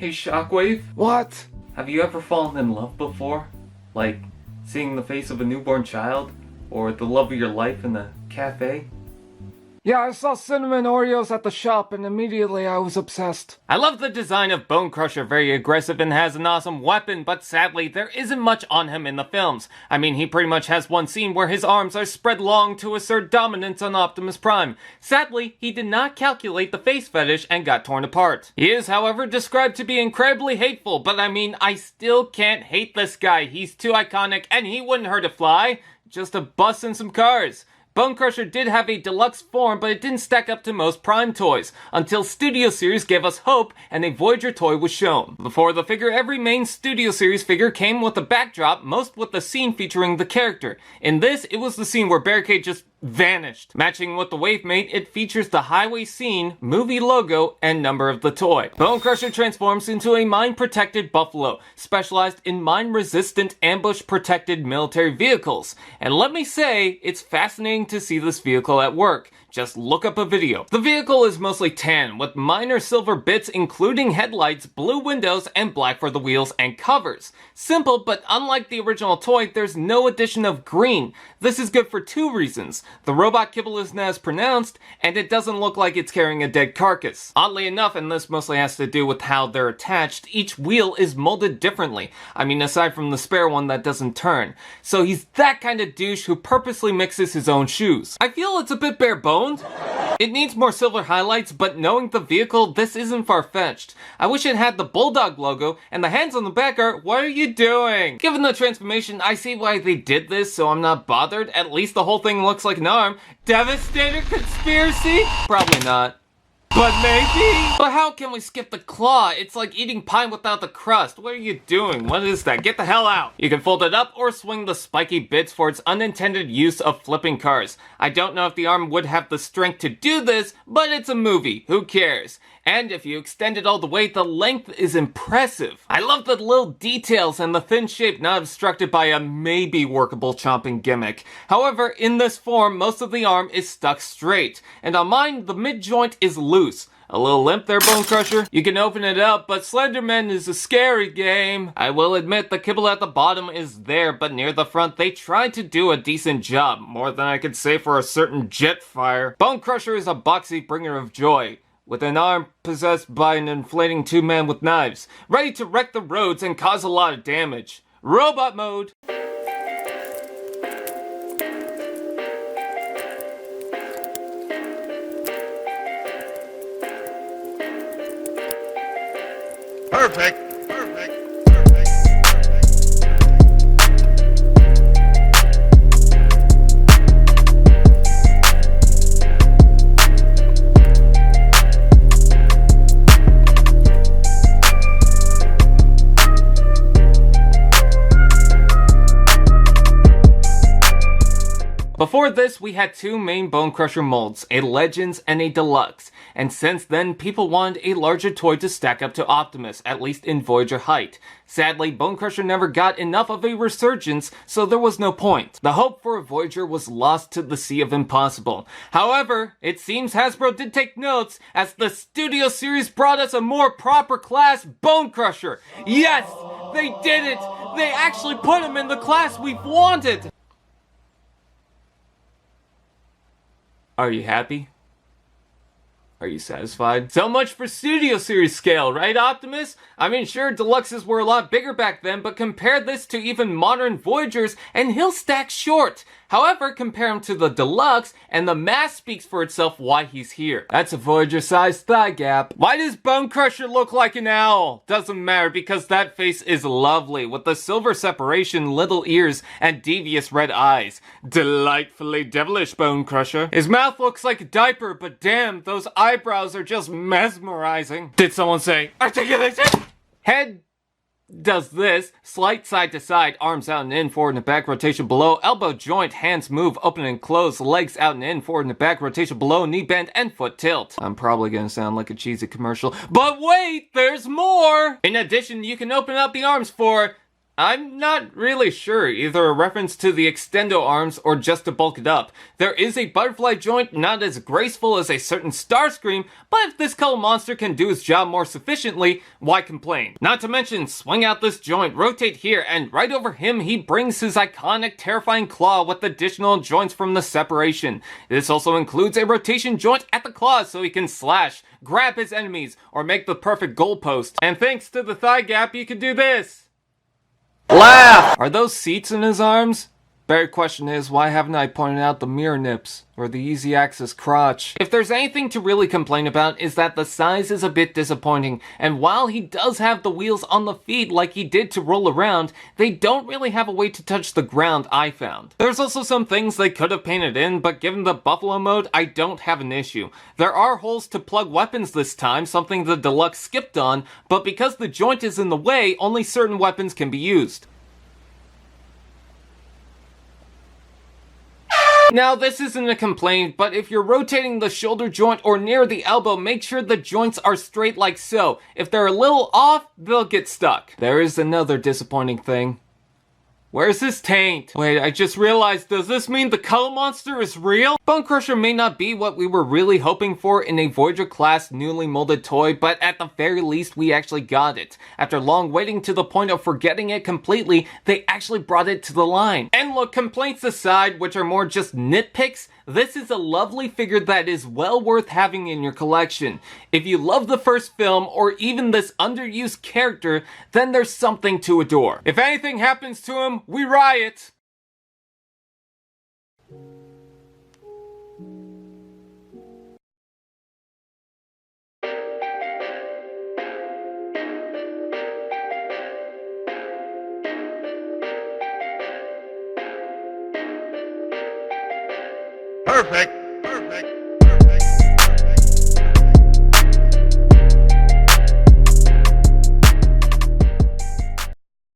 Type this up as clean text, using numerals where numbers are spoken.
Hey Shockwave, What? have you ever fallen in love before? Like, seeing the face of a newborn child? Or the love of your life in a cafe? Yeah, I saw cinnamon Oreos at the shop and immediately I was obsessed. I love the design of Bonecrusher, very aggressive and has an awesome weapon, but sadly there isn't much on him in the films. I mean, he pretty much has one scene where his arms are spread long to assert dominance on Optimus Prime. Sadly, he did not calculate the face fetish and got torn apart. He is, however, described to be incredibly hateful, but I mean, I still can't hate this guy. He's too iconic and he wouldn't hurt a fly. Just a bus and some cars. Bonecrusher did have a deluxe form, but it didn't stack up to most Prime toys, until Studio Series gave us hope and a Voyager toy was shown. Before the figure, every main Studio Series figure came with a backdrop, most with the scene featuring the character. In this, it was the scene where Barricade just vanished. Matching with the Wavemate, it features the highway scene, movie logo, and number of the toy. Bonecrusher transforms into a mine-protected buffalo, specialized in mine-resistant, ambush-protected military vehicles. And let me say, it's fascinating to see this vehicle at work. Just look up a video. The vehicle is mostly tan, with minor silver bits including headlights, blue windows, and black for the wheels and covers. Simple, but unlike the original toy, there's no addition of green. This is good for two reasons. The robot kibble isn't as pronounced, and it doesn't look like it's carrying a dead carcass. Oddly enough, and this mostly has to do with how they're attached, each wheel is molded differently. I mean, aside from the spare one that doesn't turn. So he's that kind of douche who purposely mixes his own shoes. I feel it's a bit bare bones. It needs more silver highlights, but knowing the vehicle, this isn't far-fetched. I wish it had the Bulldog logo, and the hands on the back are, what are you doing? Given the transformation, I see why they did this, so I'm not bothered. At least the whole thing looks like an arm. Devastator conspiracy? Probably not. But maybe? But how can we skip the claw? It's like eating pie without the crust. What are you doing? What is that? Get the hell out! You can fold it up or swing the spiky bits for its unintended use of flipping cars. I don't know if the arm would have the strength to do this, but it's a movie. Who cares? And if you extend it all the way, the length is impressive. I love the little details and the thin shape not obstructed by a maybe workable chomping gimmick. However, in this form, most of the arm is stuck straight. And on mine, the mid-joint is loose. A little limp there, Bonecrusher? You can open it up, but Slenderman is a scary game. I will admit the kibble at the bottom is there, but near the front they tried to do a decent job. More than I could say for a certain Jetfire. Bonecrusher is a boxy bringer of joy, with an arm possessed by an inflating two-man with knives, ready to wreck the roads and cause a lot of damage. Robot mode! Perfect. Before this, we had two main Bonecrusher molds, a Legends and a Deluxe, and since then, people wanted a larger toy to stack up to Optimus, at least in Voyager height. Sadly, Bonecrusher never got enough of a resurgence, so there was no point. The hope for a Voyager was lost to the Sea of Impossible. However, it seems Hasbro did take notes, as the Studio Series brought us a more proper class Bonecrusher. Yes! They did it! They actually put him in the class we've wanted! Are you happy? Are you satisfied? So much for Studio Series scale, right, Optimus? I mean, sure, Deluxes were a lot bigger back then, but compare this to even modern Voyagers, and he'll stack short. However, compare him to the Deluxe, and the mass speaks for itself why he's here. That's a Voyager-sized thigh gap. Why does Bonecrusher look like an owl? Doesn't matter, because that face is lovely, with the silver separation, little ears, and devious red eyes. Delightfully devilish, Bonecrusher. His mouth looks like a diaper, but damn, those eyebrows are just mesmerizing. Did someone say, articulation? Head does this, slight side to side, arms out and in, forward and back, rotation below, elbow joint, hands move, open and close, legs out and in, forward and back, rotation below, knee bend, and foot tilt. I'm probably gonna sound like a cheesy commercial, but wait, there's more! In addition, you can open up the arms for I'm not really sure, either a reference to the extendo arms or just to bulk it up. There is a butterfly joint, not as graceful as a certain Starscream, but if this color monster can do his job more sufficiently, why complain? Not to mention, swing out this joint, rotate here, and right over him he brings his iconic terrifying claw with additional joints from the separation. This also includes a rotation joint at the claws so he can slash, grab his enemies, or make the perfect goalpost. And thanks to the thigh gap, you can do this. Laugh! Are those seats in his arms? Better question is, why haven't I pointed out the mirror nips, or the easy access crotch? If there's anything to really complain about, is that the size is a bit disappointing, and while he does have the wheels on the feet like he did to roll around, they don't really have a way to touch the ground, I found. There's also some things they could have painted in, but given the Buffalo mode, I don't have an issue. There are holes to plug weapons this time, something the Deluxe skipped on, but because the joint is in the way, only certain weapons can be used. Now, this isn't a complaint, but if you're rotating the shoulder joint or near the elbow, make sure the joints are straight like so. If they're a little off, they'll get stuck. There is another disappointing thing. Where's his taint? Wait, I just realized, does this mean the Color Monster is real? Bonecrusher may not be what we were really hoping for in a Voyager class newly molded toy, but at the very least we actually got it. After long waiting to the point of forgetting it completely, they actually brought it to the line. And look, complaints aside, which are more just nitpicks, this is a lovely figure that is well worth having in your collection. If you love the first film, or even this underused character, then there's something to adore. If anything happens to him, we riot! Perfect.